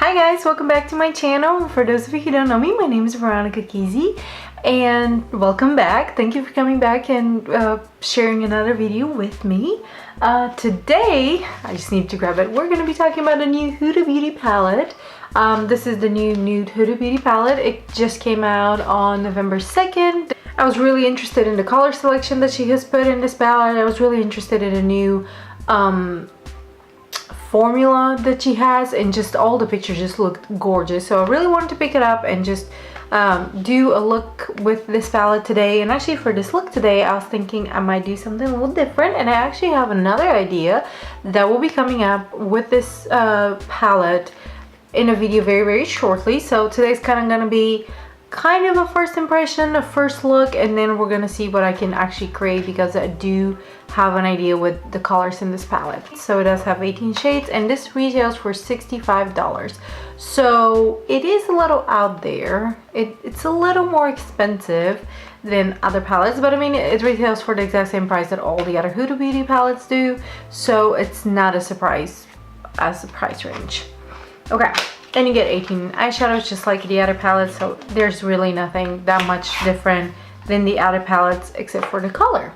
Hi guys, welcome back to my channel. For those of you who don't know me, my name is Veronica Kizzy and welcome back. Thank you for coming back and sharing another video with me. Today, I just need to grab it. We're going to be talking about a new Huda Beauty palette. This is the new Nude Huda Beauty palette. It just came out on November 2nd. I was really interested in the color selection that she has put in this palette. I was really interested in a new formula that she has, and just all the pictures just looked gorgeous, so I really wanted to pick it up and just do a look with this palette today. And actually for this look today I was thinking I might do something a little different, and I actually have another idea that will be coming up with this palette in a video very shortly. So today's kind of gonna be kind of a first impression, a first look, and then we're gonna see what I can actually create, because I do have an idea with the colors in this palette. So it does have 18 shades and this retails for $65. So it is a little out there. It's a little more expensive than other palettes, but I mean it retails for the exact same price that all the other Huda Beauty palettes do, so it's not a surprise as a price range. Okay. And you get 18 eyeshadows just like the other palettes, so there's really nothing that much different than the other palettes except for the color.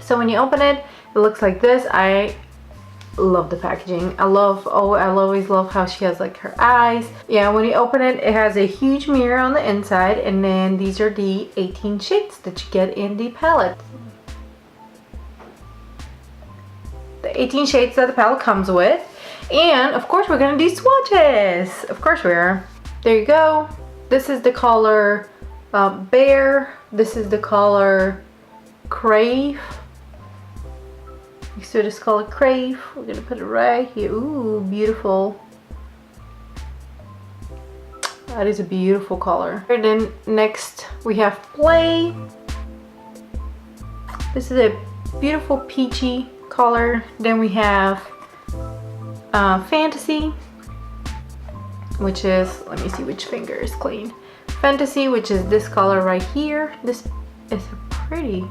So when you open it, it looks like this. I love the packaging. I always love how she has like her eyes. Yeah, when you open it, it has a huge mirror on the inside, and then these are the 18 shades that you get in the palette. The 18 shades that the palette comes with. And of course we're gonna do swatches. Of course we are. There you go. This is the color Bear. This is the color Crave. So this color Crave. We're gonna put it right here. Ooh, beautiful. That is a beautiful color. And then next we have Play. This is a beautiful peachy color. Then we have Fantasy, which is, let me see which finger is clean. Fantasy, which is this color right here. This is a pretty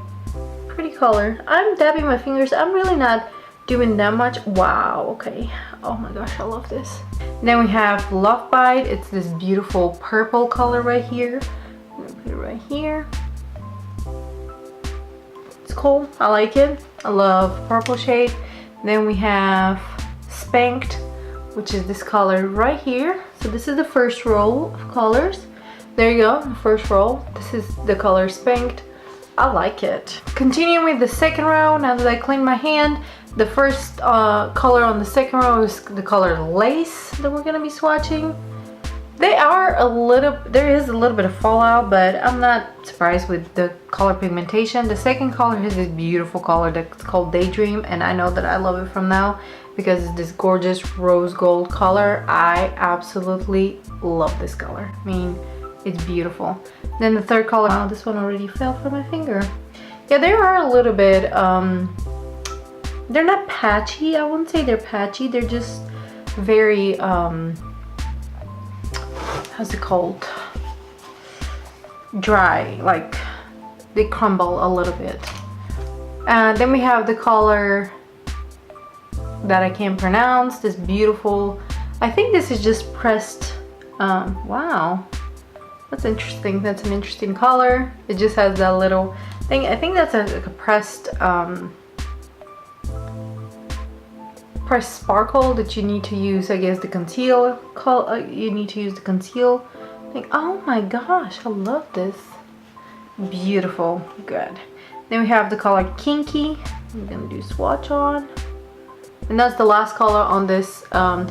color. I'm dabbing my fingers. I'm really not doing that much. Wow, okay. Oh my gosh, I love this. Then we have Love Bite. It's this beautiful purple color right here. I'm gonna put it right here. It's cool. I like it. I love purple shade. Then we have Spanked, which is this color right here. So this is the first roll of colors. There you go, the first roll. This is the color Spanked. I like it. Continuing with the second row, now that I cleaned my hand, the first color on the second row is the color Lace that we're gonna be swatching. There is a little bit of fallout, but I'm not surprised with the color pigmentation. The second color is this beautiful color that's called Daydream, and I know that I love it from now because it's this gorgeous rose gold color. I absolutely love this color. I mean, it's beautiful. Then the third color, oh, this one already fell from my finger. Yeah, they are a little bit, they're not patchy. I wouldn't say they're patchy. They're just very, how's it called? Dry, like they crumble a little bit. And then we have the color that I can't pronounce, this beautiful, I think this is just pressed, wow, that's interesting. That's an interesting color. It just has that little thing. I think that's like a pressed pressed sparkle that you need to use, I guess, the conceal you need to use the conceal thing. Oh my gosh, I love this. Beautiful. Good. Then we have the color Kinky. I'm gonna do swatch on, and that's the last color on this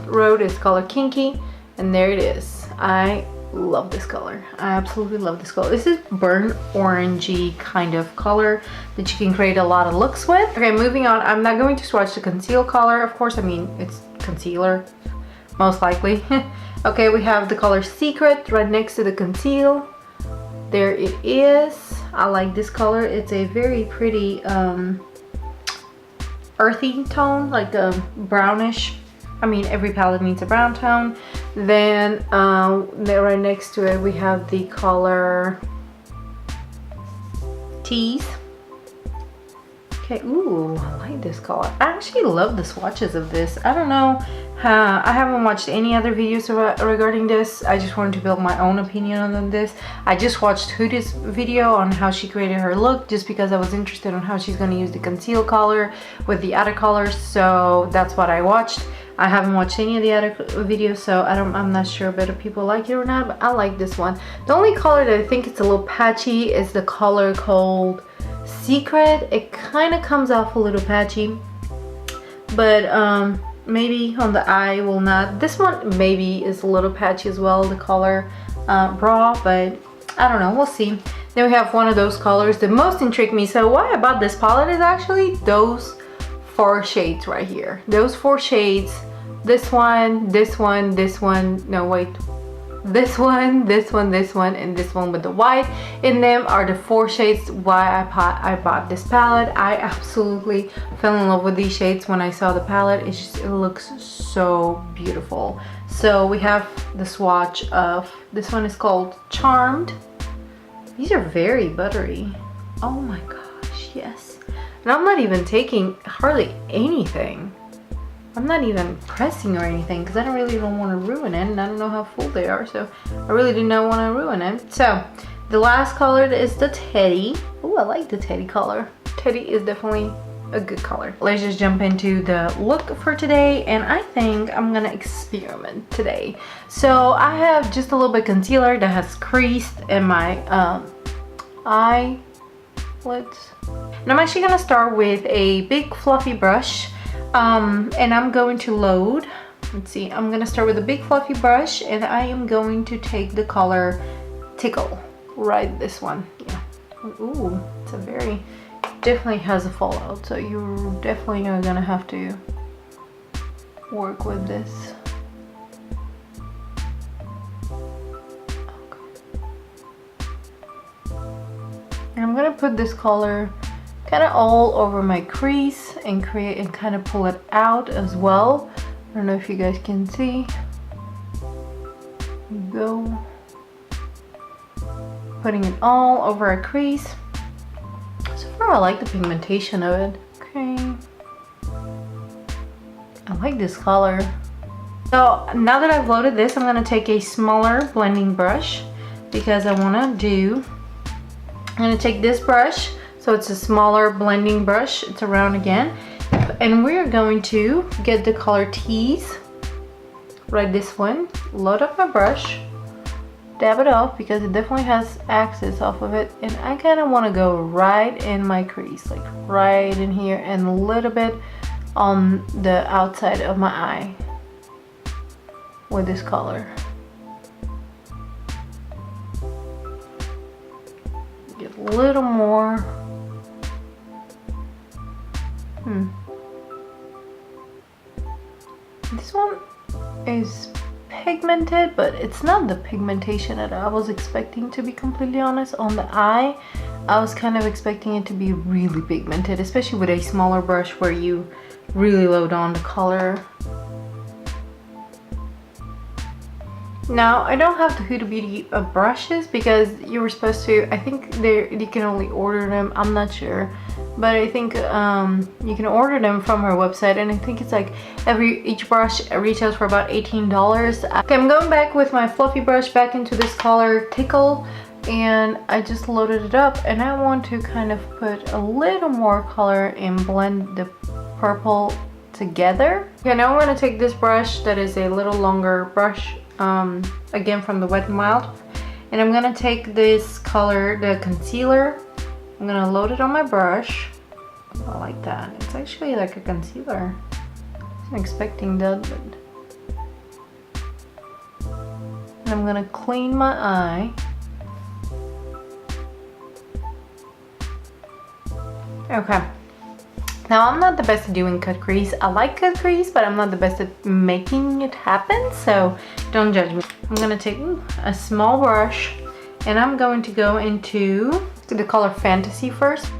road is color Kinky, and there it is. I love this color. I absolutely love this color. This is burnt orangey kind of color that you can create a lot of looks with. Okay, moving on. I'm not going to swatch the conceal color, of course. I mean, it's concealer, most likely. Okay, we have the color Secret right next to the conceal. There it is. I like this color. It's a very pretty earthy tone, like a brownish. I mean, every palette needs a brown tone. Then right next to it we have the color Tease. Okay, ooh, I like this color. I actually love the swatches of this. I don't know, I haven't watched any other videos regarding this. I just wanted to build my own opinion on this. I just watched Huda's video on how she created her look just because I was interested in how she's going to use the conceal color with the other colors. So that's what I watched. I haven't watched any of the other videos, so I'm not sure whether people like it or not, but I like this one. The only color that I think it's a little patchy is the color called Secret. It kind of comes off a little patchy, but maybe on the eye will not. This one maybe is a little patchy as well, the color Raw, but I don't know, we'll see. Then we have one of those colors that most intrigued me. So why I bought this palette is actually those 4 shades right here. Those 4 shades. This one, this one, this one, no wait, this one, this one, this one, and this one with the white in them are the 4 shades why I bought this palette. I absolutely fell in love with these shades when I saw the palette. It looks so beautiful. So we have the swatch of, this one is called Charmed. These are very buttery. Oh my gosh, yes. And I'm not even taking hardly anything. I'm not even pressing or anything because I don't really don't want to ruin it, and I don't know how full they are, so I really do not want to ruin it. So the last color is the Teddy. Oh, I like the Teddy color. Teddy is definitely a good color. Let's just jump into the look for today, and I think I'm gonna experiment today. So I have just a little bit of concealer that has creased in my eyelids, and I'm actually gonna start with a big fluffy brush. And I'm going to load, let's see, I'm gonna start with a big fluffy brush, and I am going to take the color Tickle, right, this one, yeah. Ooh, it's a very, definitely has a fallout, so you definitely are gonna have to work with this. Okay. And I'm gonna put this color kind of all over my crease and kind of pull it out as well. I don't know if you guys can see. There you go. Putting it all over our crease. So far I like the pigmentation of it. Okay. I like this color. So now that I've loaded this, I'm gonna take a smaller blending brush because I'm gonna take this brush. So it's a smaller blending brush, it's a round again. And we're going to get the color Tease, right, this one, load up my brush, dab it off because it definitely has access off of it. And I kind of want to go right in my crease, like right in here, and a little bit on the outside of my eye with this color. Get a little more. This one is pigmented, but it's not the pigmentation that I was expecting, to be completely honest. On the eye, I was kind of expecting it to be really pigmented, especially with a smaller brush where you really load on the color. Now, I don't have the Huda Beauty brushes because you were supposed to, I think you can only order them, I'm not sure. But I think you can order them from her website, and I think it's like each brush retails for about $18. Okay, I'm going back with my fluffy brush back into this color Tickle, and I just loaded it up, and I want to kind of put a little more color and blend the purple together. Okay, now I'm going to take this brush that is a little longer brush, again from the Wet n Wild, and I'm going to take this color, the concealer. I'm gonna load it on my brush. I like that. It's actually like a concealer. I wasn't expecting that, but. And I'm gonna clean my eye. Okay. Now I'm not the best at doing cut crease. I like cut crease, but I'm not the best at making it happen, so don't judge me. I'm gonna take a small brush, and I'm going to go into the color Fantasy first.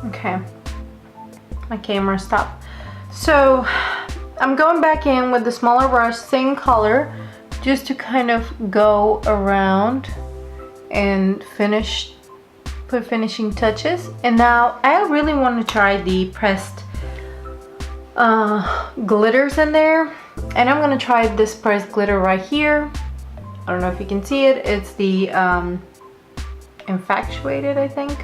Okay, my camera stopped. So I'm going back in with the smaller brush, same color, just to kind of go around and put finishing touches. And now I really want to try the pressed glitters in there, and I'm gonna try this pressed glitter right here. I don't know if you can see it. It's the Infatuated, I think.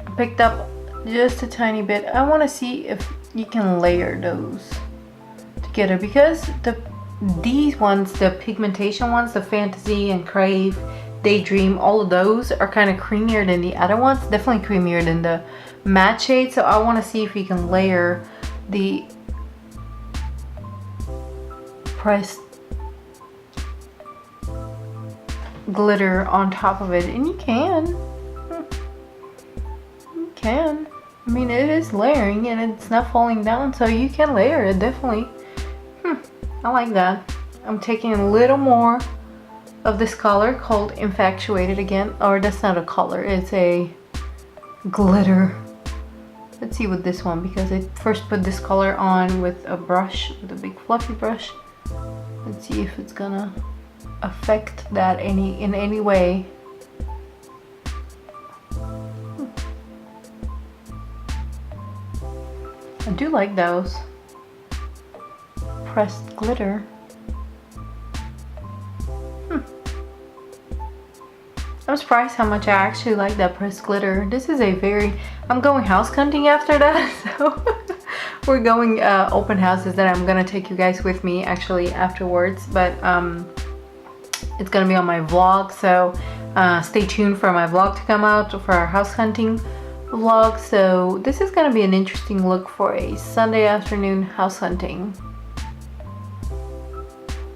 I picked up just a tiny bit. I want to see if you can layer those together, because these ones, the pigmentation ones, the Fantasy and Crave, Daydream, all of those are kind of creamier than the other ones. Definitely creamier than the matte shade. So I want to see if you can layer the pressed glitter on top of it, and you can. You can. I mean, it is layering and it's not falling down, so you can layer it, definitely. I like that. I'm taking a little more of this color called Infatuated again. Or that's not a color, it's a glitter. Let's see with this one, because I first put this color on with a brush, with a big fluffy brush. Let's see if it's gonna affect that in any way. I do like those pressed glitter. I'm surprised how much I actually like that pressed glitter. This is a very, I'm going house hunting after that, so we're going open houses that I'm gonna take you guys with me actually afterwards, but it's gonna be on my vlog, so stay tuned for my vlog to come out for our house hunting vlog. So this is gonna be an interesting look for a Sunday afternoon house hunting,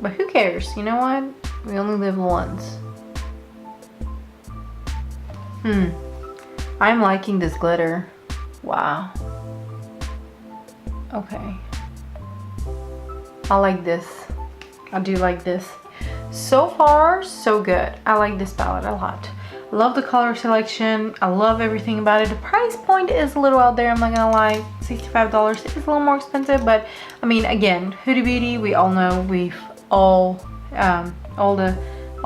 but who cares, you know what, we only live once. I'm liking this glitter. Wow. Okay, I like this. I do like this. So far so good. I like this palette a lot. I love the color selection. I love everything about it. The price point is a little out there, I'm not gonna lie. $65 is a little more expensive, but I mean, again, Huda Beauty, we all know, we've all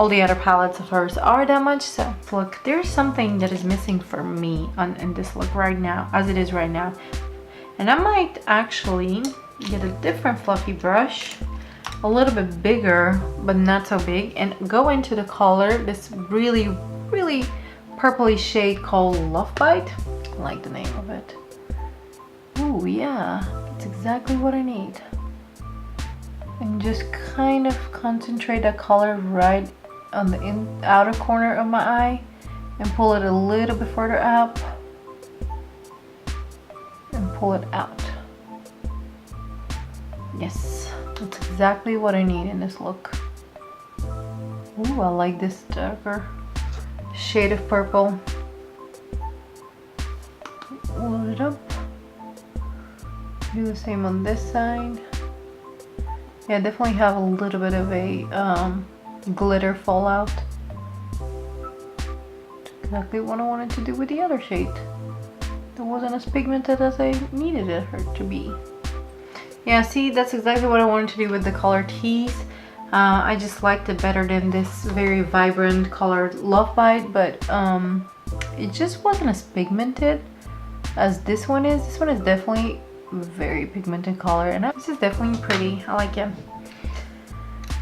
the other palettes of hers are that much. So look, there's something that is missing for me in this look right now, as it is right now. And I might actually get a different fluffy brush, a little bit bigger but not so big, and go into the color, this really purpley shade called Love Bite. I like the name of it. Ooh, yeah, that's exactly what I need. And just kind of concentrate that color right on the outer corner of my eye and pull it a little bit further up and pull it out. Yes, that's exactly what I need in this look. Ooh, I like this darker shade of purple. Pull it up. Do the same on this side. Yeah, definitely have a little bit of a glitter fallout. Exactly what I wanted to do with the other shade. It wasn't as pigmented as I needed it to be. Yeah, see, that's exactly what I wanted to do with the color Tease. I just liked it better than this very vibrant colored Love Bite, but it just wasn't as pigmented as this one is. This one is definitely very pigmented color, and this is definitely pretty. I like it.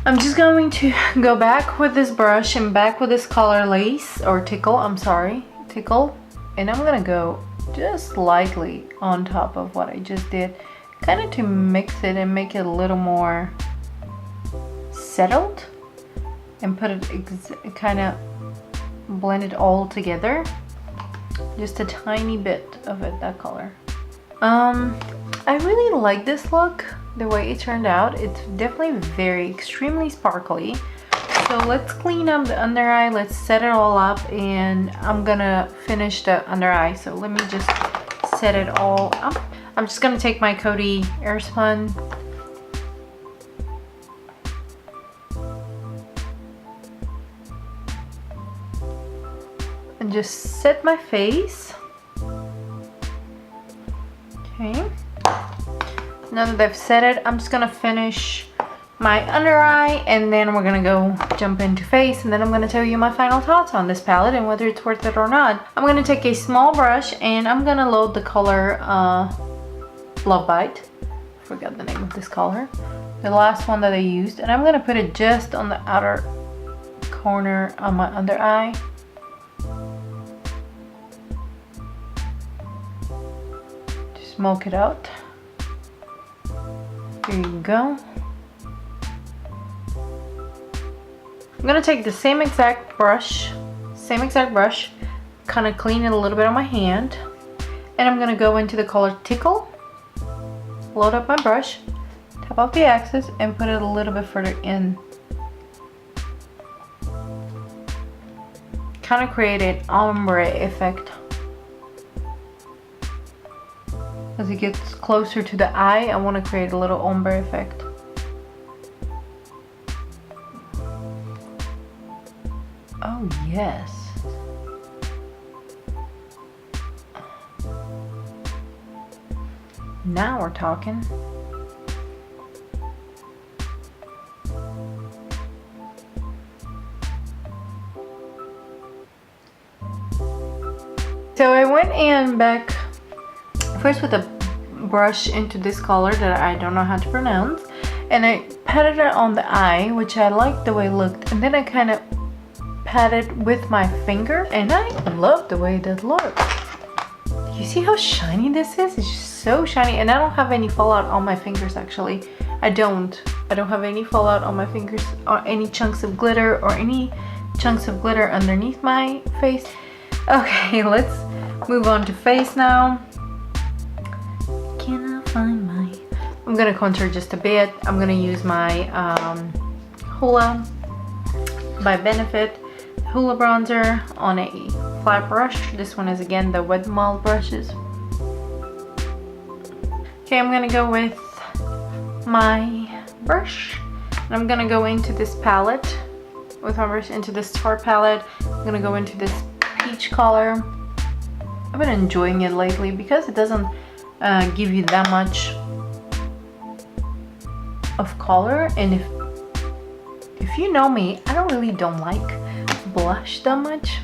I'm just going to go back with this brush and back with this color Lace, or Tickle, I'm sorry, Tickle, and I'm gonna go just lightly on top of what I just did, kind of to mix it and make it a little more settled, and put it kind of blend it all together, just a tiny bit of it, that color. I really like this look, the way it turned out. It's definitely very extremely sparkly. So let's clean up the under eye, let's set it all up, and I'm gonna finish the under eye. So let me just set it all up. I'm just gonna take my Coty Airspun and just set my face. Okay. Now that I've set it, I'm just gonna finish my under eye, and then we're gonna go jump into face, and then I'm gonna tell you my final thoughts on this palette and whether it's worth it or not. I'm gonna take a small brush and I'm gonna load the color Love Bite. Forgot the name of this color. The last one that I used, and I'm gonna put it just on the outer corner on my under eye. Just smoke it out. Here you go. I'm gonna take the same exact brush, kind of clean it a little bit on my hand, and I'm gonna go into the color Tickle, load up my brush, tap off the axis, and put it a little bit further in. Kind of create an ombre effect. As it gets closer to the eye, I want to create a little ombre effect. Oh yes. Now we're talking. So I went in back first with a brush into this color that I don't know how to pronounce, and I patted it on the eye, which I liked the way it looked, and then I kind of patted with my finger, and I love the way that looks. You see how shiny this is? It's just so shiny, and I don't have any fallout on my fingers actually. I don't have any fallout on my fingers or any chunks of glitter or any chunks of glitter underneath my face. Okay, let's move on to face now. Can I find my... I'm gonna contour just a bit. I'm gonna use my Huda by Benefit Hula bronzer on a flat brush. This one is again the wet mold brushes. Okay, I'm gonna go with my brush, and I'm gonna go into this palette with my brush, into this Tarte palette. I'm gonna go into this peach color. I've been enjoying it lately because it doesn't give you that much of color, and if you know me, I don't like blush that much.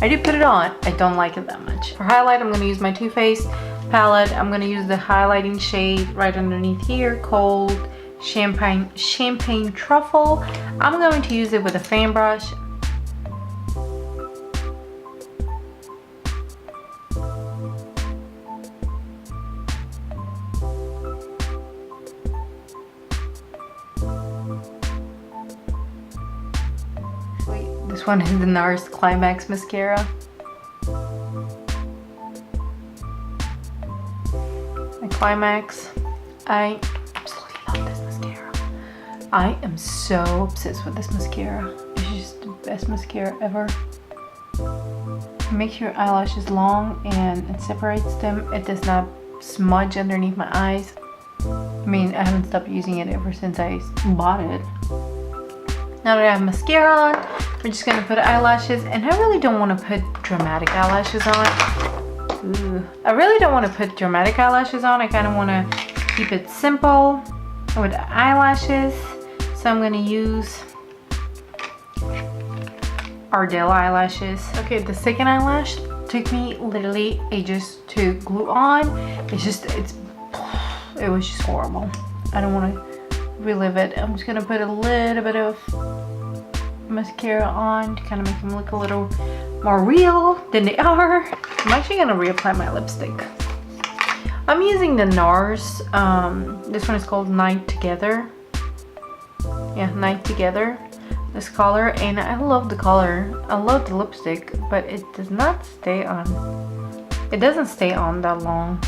I do put it on, I don't like it that much. For highlight, I'm going to use my Too Faced palette. I'm going to use the highlighting shade right underneath here called Champagne Truffle. I'm going to use it with a fan brush. This one is the NARS Climax mascara. The Climax. I absolutely love this mascara. I am so obsessed with this mascara. It's just the best mascara ever. It makes your eyelashes long and it separates them. It does not smudge underneath my eyes. I mean, I haven't stopped using it ever since I bought it. Now that I have mascara on, we're just gonna put eyelashes, and I really don't want to put dramatic eyelashes on. Ooh. I really don't want to put dramatic eyelashes on. I kind of want to keep it simple with eyelashes. So I'm gonna use Ardell eyelashes. Okay, the second eyelash took me literally ages to glue on. It was just horrible. I don't want to relive it. I'm just gonna put a little bit of mascara on to kind of make them look a little more real than they are. I'm actually gonna reapply my lipstick. I'm using the NARS. This one is called Night Together. Yeah, Night Together. This color, and I love the color. I love the lipstick, but it does not stay on. It doesn't stay on that long.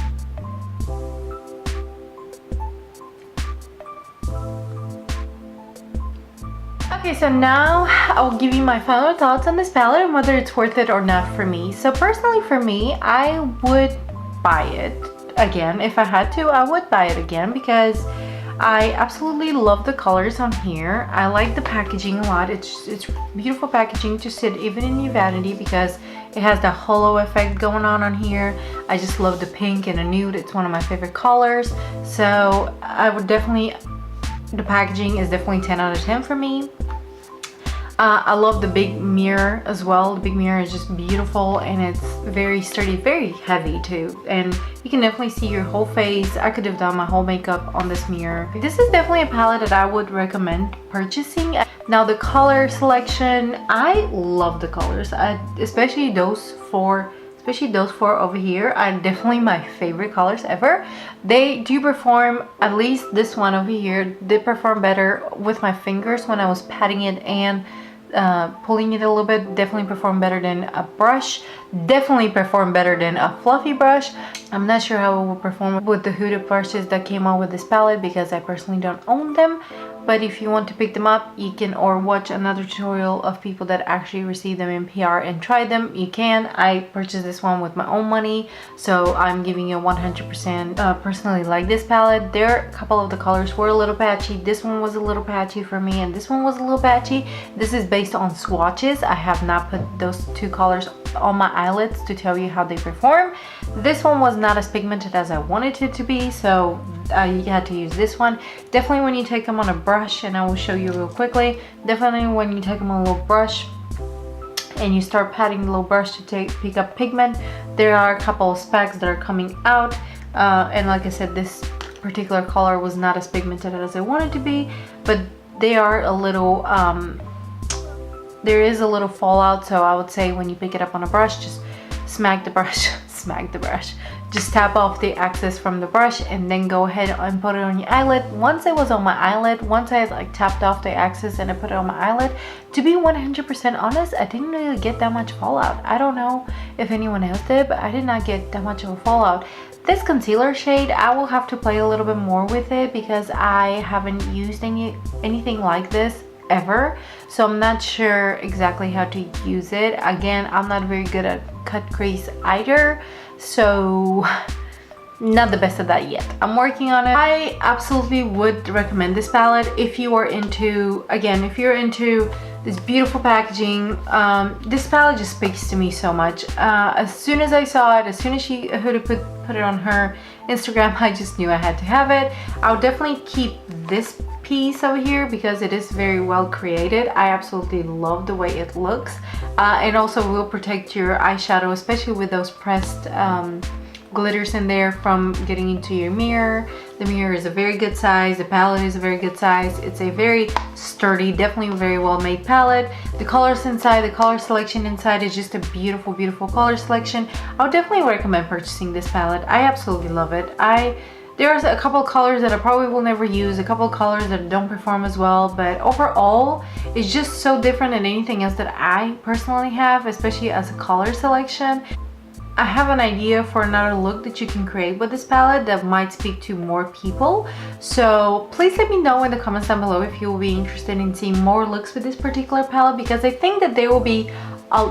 Okay, so now I'll give you my final thoughts on this palette and whether it's worth it or not for me. So personally for me, I would buy it again. If I had to, I would buy it again because I absolutely love the colors on here. I like the packaging a lot. It's beautiful packaging to sit even in your vanity because It has the hollow effect going on here. I just love the pink and the nude. It's one of my favorite colors. So I would definitely, the packaging is definitely 10 out of 10 for me. I love the big mirror as well. The big mirror is just beautiful, and it's very sturdy, very heavy too, and you can definitely see your whole face. I could have done my whole makeup on this mirror. This is definitely a palette that I would recommend purchasing. Now the color selection, I love the colors, especially those four over here are definitely my favorite colors ever. They do perform, at least this one over here did perform better with my fingers when I was patting it and pulling it a little bit. Definitely performed better than a brush, definitely performed better than a fluffy brush. I'm not sure how it will perform with the Huda brushes that came out with this palette because I personally don't own them. But if you want to pick them up, you can, or watch another tutorial of people that actually received them in PR and tried them, you can. I purchased this one with my own money, so I'm giving you 100% personally like this palette. There are a couple of the colors were a little patchy. This one was a little patchy for me, and this one was a little patchy. This is based on swatches. I have not put those two colors on my eyelids to tell you how they perform. This one was not as pigmented as I wanted it to be, so you had to use this one. Definitely when you take them on a brush, and I will show you real quickly, definitely when you take them on a little brush and you start patting the little brush to pick up pigment, there are a couple of specks that are coming out, and like I said, this particular color was not as pigmented as I wanted to be, but they are a little there is a little fallout. So I would say when you pick it up on a brush, just smack the brush just tap off the excess from the brush and then go ahead and put it on your eyelid. Once it was on my eyelid, once I like tapped off the excess and I put it on my eyelid, to be 100% honest, I didn't really get that much fallout. I don't know if anyone else did, but I did not get that much of a fallout. This concealer shade, I will have to play a little bit more with it because I haven't used anything like this ever, so I'm not sure exactly how to use it. Again, I'm not very good at cut crease either, so not the best at that yet. I'm working on it. I absolutely would recommend this palette if you are into, again, if you're into this beautiful packaging. This palette just speaks to me so much. As soon as I saw it, as soon as Huda put it on her Instagram, I just knew I had to have it. I'll definitely keep this piece over here because it is very well created. I absolutely love the way it looks, and also will protect your eyeshadow, especially with those pressed glitters in there, from getting into your mirror. The mirror is a very good size. The palette is a very good size. It's a very sturdy, definitely very well made palette. The colors inside, the color selection inside is just a beautiful, beautiful color selection. I would definitely recommend purchasing this palette. I absolutely love it. There's a couple colors that I probably will never use, a couple colors that don't perform as well, but overall it's just so different than anything else that I personally have, especially as a color selection. I have an idea for another look that you can create with this palette that might speak to more people, so please let me know in the comments down below if you'll be interested in seeing more looks with this particular palette, because I think that there will be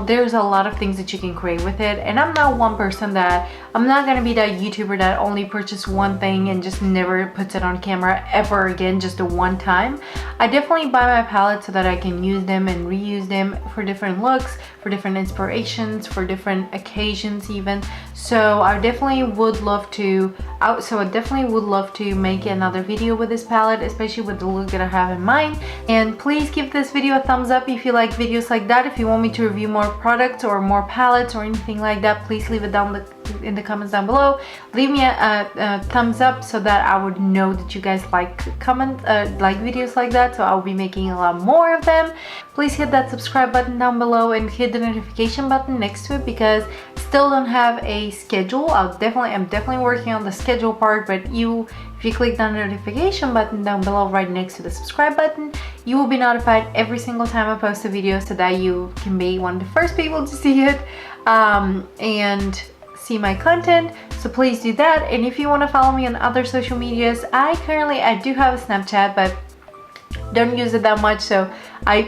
there's a lot of things that you can create with it. And I'm not one person that, I'm not gonna be that YouTuber that only purchases one thing and just never puts it on camera ever again, just a one time. I definitely buy my palettes so that I can use them and reuse them for different looks, for different inspirations, for different occasions even. So I definitely would love to make another video with this palette, especially with the look that I have in mind. And please give this video a thumbs up if you like videos like that. If you want me to review more products or more palettes or anything like that, please leave it down in the comments down below. Leave me a thumbs up so that I would know that you guys like videos like that, so I'll be making a lot more of them. Please hit that subscribe button down below and hit the notification button next to it, because I still don't have a schedule. I'm definitely working on the schedule part, but if you click the notification button down below right next to the subscribe button, you will be notified every single time I post a video, so that you can be one of the first people to see it and see my content. So please do that. And if you want to follow me on other social medias, I do have a Snapchat, but don't use it that much, so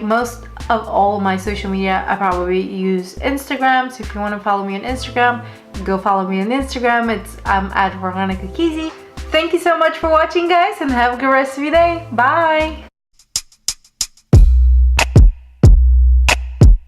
most of all my social media I probably use Instagram. So if you want to follow me on Instagram, go follow me on Instagram. I'm at Veronica Kizi. Thank you so much for watching, guys, and have a good rest of your day. Bye.